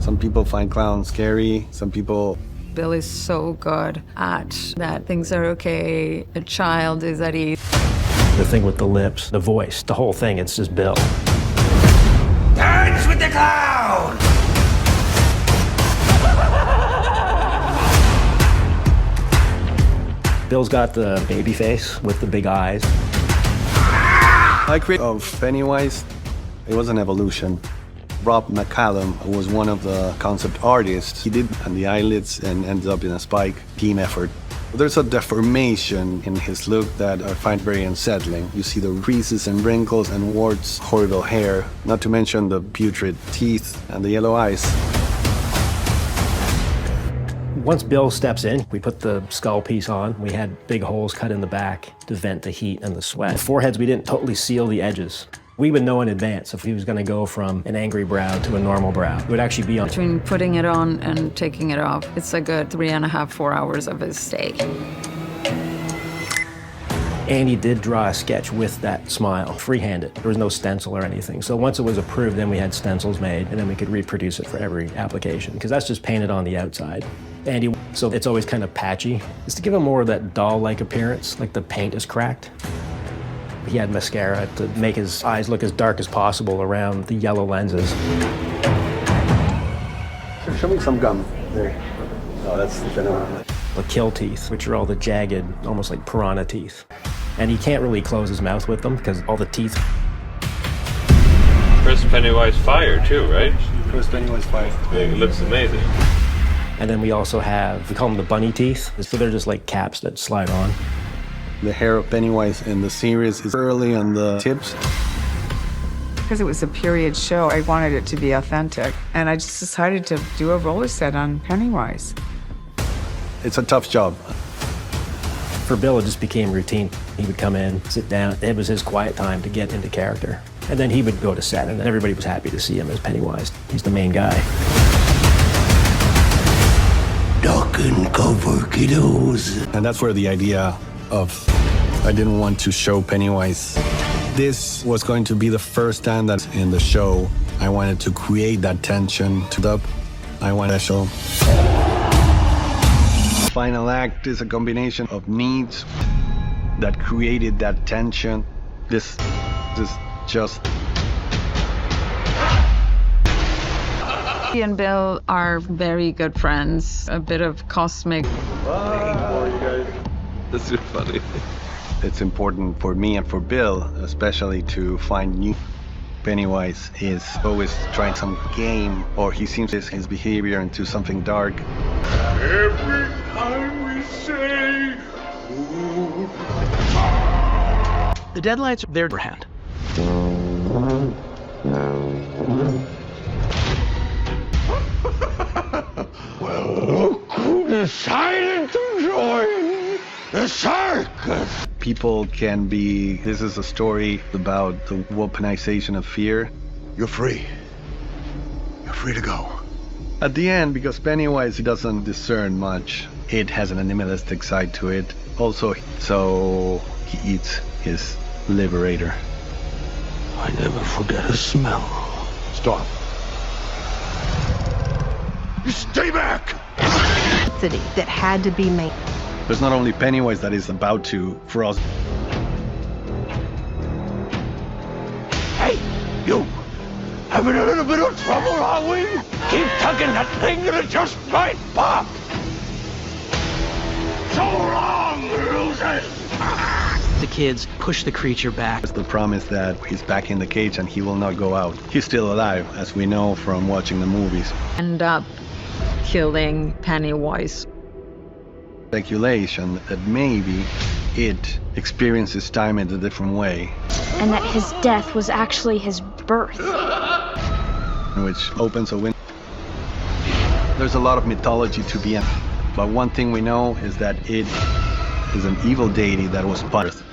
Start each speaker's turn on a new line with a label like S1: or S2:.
S1: Some people find clowns scary, some people...
S2: Bill is so good at that things are okay, a child is at ease.
S3: The thing with the lips, the voice, the whole thing, it's just Bill.
S4: Dance with the clown!
S3: Bill's got the baby face with the big eyes.
S1: My creation of Pennywise, it was an evolution. Rob McCallum, who was one of the concept artists, he did on the eyelids and ended up in a Spike team effort. There's a deformation in his look that I find very unsettling. You see the creases and wrinkles and warts, horrible hair, not to mention the putrid teeth and the yellow eyes.
S3: Once Bill steps in, we put the skull piece on. We had big holes cut in the back to vent the heat and the sweat. The foreheads, we didn't totally seal the edges. We would know in advance if he was going to go from an angry brow to a normal brow. It would actually be on.
S2: Between putting it on and taking it off, it's a good 3.5, 4 hours of his stay.
S3: Andy did draw a sketch with that smile, freehanded. There was no stencil or anything. So once it was approved, then we had stencils made, and then we could reproduce it for every application, because that's just painted on the outside. Andy, so it's always kind of patchy. It's to give him more of that doll-like appearance, like the paint is cracked. He had mascara to make his eyes look as dark as possible around the yellow lenses.
S1: Show me some gum there. Oh, that's the phenomenon.
S3: The kill teeth, which are all the jagged, almost like piranha teeth. And he can't really close his mouth with them because all the teeth.
S5: First Pennywise fire too, right?
S1: First Pennywise fire.
S5: It looks amazing.
S3: And then we also have, we call them the bunny teeth. So they're just like caps that slide on.
S1: The hair of Pennywise in the series is curly on the tips.
S6: Because it was a period show, I wanted it to be authentic. And I just decided to do a roller set on Pennywise.
S1: It's a tough job.
S3: For Bill, it just became routine. He would come in, sit down. It was his quiet time to get into character. And then he would go to set, and everybody was happy to see him as Pennywise. He's the main guy.
S4: Duck and cover, kiddos.
S1: And that's where the idea of I didn't want to show Pennywise. This was going to be the first time that in the show I wanted to create that tension to the I want to show. Final act is a combination of needs that created that tension. This is just...
S2: He and Bill are very good friends, a bit of cosmic.
S5: This is funny.
S1: It's important for me and for Bill, especially to find new. Pennywise is always trying some game, or he seems his behavior into something dark.
S4: Every time we say, ooh.
S7: The deadlights are their hand.
S4: Well, look who decided to join the circus.
S1: People can be... This is a story about the weaponization of fear.
S4: You're free. You're free to go.
S1: At the end, because Pennywise he doesn't discern much, it has an animalistic side to it. Also, so he eats his liberator.
S4: I never forget a smell. Stop. You stay back!
S8: City that had to be made.
S1: There's not only Pennywise that is about to frost.
S4: Hey, you! Having a little bit of trouble, are we? Keep tugging that thing and it just might pop! So long, losers!
S7: The kids push the creature back.
S1: It's the promise that he's back in the cage and he will not go out. He's still alive, as we know from watching the movies.
S2: End up killing Pennywise.
S1: Speculation that maybe it experiences time in a different way.
S9: And that his death was actually his birth.
S1: Which opens a window. There's a lot of mythology to be in, but one thing we know is that it is an evil deity that was birthed.